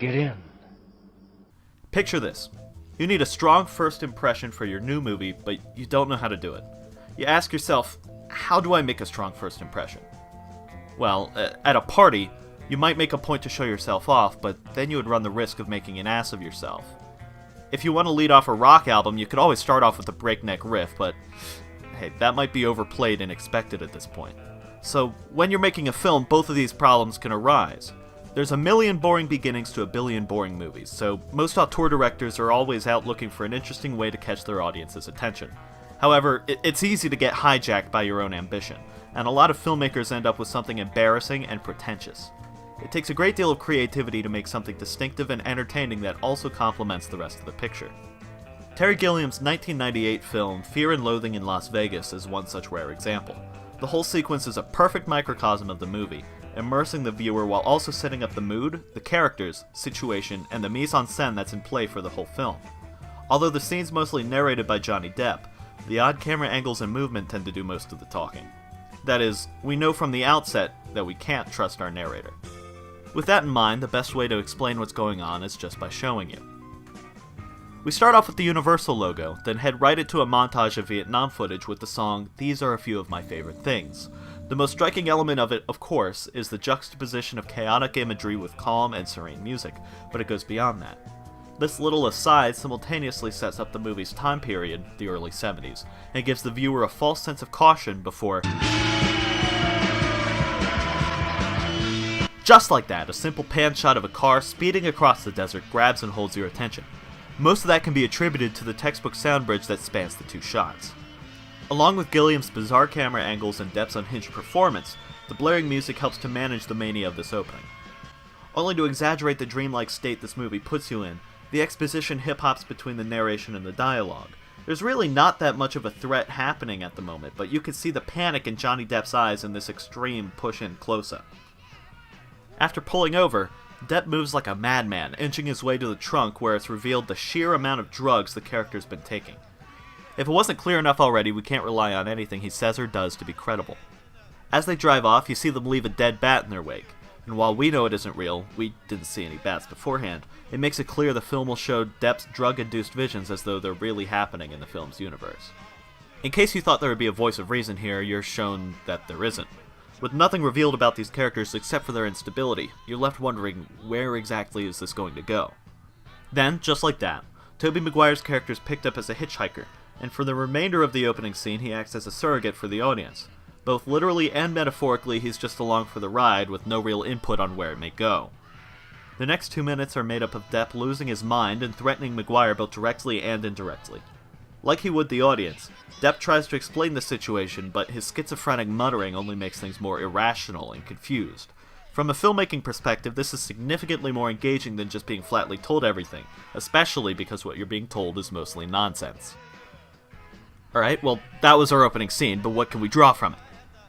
Get in. Picture this. You need a strong first impression for your new movie, but you don't know how to do it. You ask yourself, how do I make a strong first impression? Well, at a party, you might make a point to show yourself off, but then you would run the risk of making an ass of yourself. If you want to lead off a rock album, you could always start off with a breakneck riff, but hey, that might be overplayed and expected at this point. So, when you're making a film, both of these problems can arise. There's a million boring beginnings to a billion boring movies, so most auteur directors are always out looking for an interesting way to catch their audience's attention. However, it's easy to get hijacked by your own ambition, and a lot of filmmakers end up with something embarrassing and pretentious. It takes a great deal of creativity to make something distinctive and entertaining that also complements the rest of the picture. Terry Gilliam's 1998 film Fear and Loathing in Las Vegas is one such rare example. The whole sequence is a perfect microcosm of the movie, immersing the viewer while also setting up the mood, the characters, situation, and the mise-en-scène that's in play for the whole film. Although the scene's mostly narrated by Johnny Depp, the odd camera angles and movement tend to do most of the talking. That is, we know from the outset that we can't trust our narrator. With that in mind, the best way to explain what's going on is just by showing you. We start off with the Universal logo, then head right into a montage of Vietnam footage with the song "These Are a Few of My Favorite Things." The most striking element of it, of course, is the juxtaposition of chaotic imagery with calm and serene music, but it goes beyond that. This little aside simultaneously sets up the movie's time period, the early 70s, and gives the viewer a false sense of caution before... Just like that, a simple pan shot of a car speeding across the desert grabs and holds your attention. Most of that can be attributed to the textbook sound bridge that spans the two shots. Along with Gilliam's bizarre camera angles and Depp's unhinged performance, the blaring music helps to manage the mania of this opening. Only to exaggerate the dreamlike state this movie puts you in, the exposition hip-hops between the narration and the dialogue. There's really not that much of a threat happening at the moment, but you can see the panic in Johnny Depp's eyes in this extreme push-in close-up. After pulling over, Depp moves like a madman, inching his way to the trunk where it's revealed the sheer amount of drugs the character's been taking. If it wasn't clear enough already, we can't rely on anything he says or does to be credible. As they drive off, you see them leave a dead bat in their wake, and while we know it isn't real, we didn't see any bats beforehand, it makes it clear the film will show Depp's drug-induced visions as though they're really happening in the film's universe. In case you thought there would be a voice of reason here, you're shown that there isn't. With nothing revealed about these characters except for their instability, you're left wondering where exactly is this going to go. Then, just like that, Tobey Maguire's character is picked up as a hitchhiker, and for the remainder of the opening scene he acts as a surrogate for the audience. Both literally and metaphorically, he's just along for the ride with no real input on where it may go. The next 2 minutes are made up of Depp losing his mind and threatening Maguire both directly and indirectly. Like he would the audience, Depp tries to explain the situation, but his schizophrenic muttering only makes things more irrational and confused. From a filmmaking perspective, this is significantly more engaging than just being flatly told everything, especially because what you're being told is mostly nonsense. Alright, well, that was our opening scene, but what can we draw from it?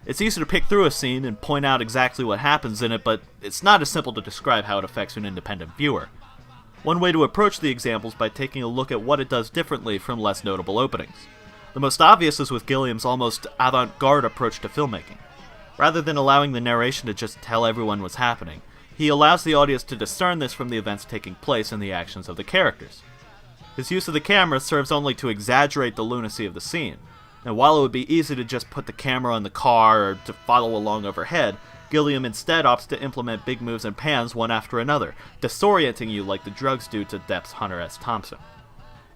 It's easy to pick through a scene and point out exactly what happens in it, but it's not as simple to describe how it affects an independent viewer. One way to approach the example is by taking a look at what it does differently from less notable openings. The most obvious is with Gilliam's almost avant-garde approach to filmmaking. Rather than allowing the narration to just tell everyone what's happening, he allows the audience to discern this from the events taking place and the actions of the characters. His use of the camera serves only to exaggerate the lunacy of the scene, and while it would be easy to just put the camera on the car or to follow along overhead, Gilliam instead opts to implement big moves and pans one after another, disorienting you like the drugs do to Depp's Hunter S. Thompson.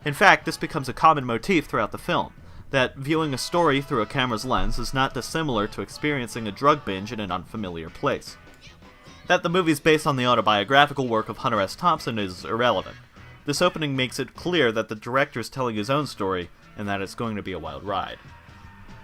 In fact, this becomes a common motif throughout the film, that viewing a story through a camera's lens is not dissimilar to experiencing a drug binge in an unfamiliar place. That the movie is based on the autobiographical work of Hunter S. Thompson is irrelevant. This opening makes it clear that the director is telling his own story, and that it's going to be a wild ride.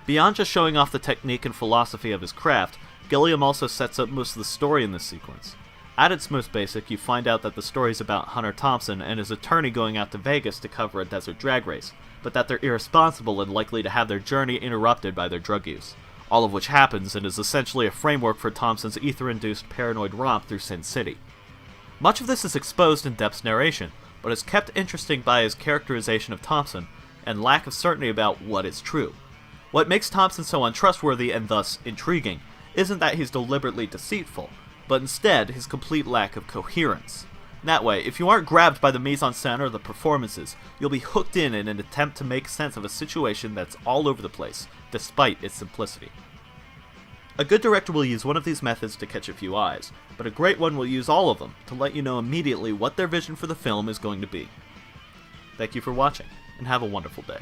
Beyond just showing off the technique and philosophy of his craft, Gilliam also sets up most of the story in this sequence. At its most basic, you find out that the story is about Hunter Thompson and his attorney going out to Vegas to cover a desert drag race, but that they're irresponsible and likely to have their journey interrupted by their drug use. All of which happens and is essentially a framework for Thompson's ether-induced paranoid romp through Sin City. Much of this is exposed in Depp's narration, but is kept interesting by his characterization of Thompson and lack of certainty about what is true. What makes Thompson so untrustworthy and thus intriguing isn't that he's deliberately deceitful, but instead his complete lack of coherence. That way, if you aren't grabbed by the mise-en-scène or the performances, you'll be hooked in an attempt to make sense of a situation that's all over the place, despite its simplicity. A good director will use one of these methods to catch a few eyes, but a great one will use all of them to let you know immediately what their vision for the film is going to be. Thank you for watching, and have a wonderful day.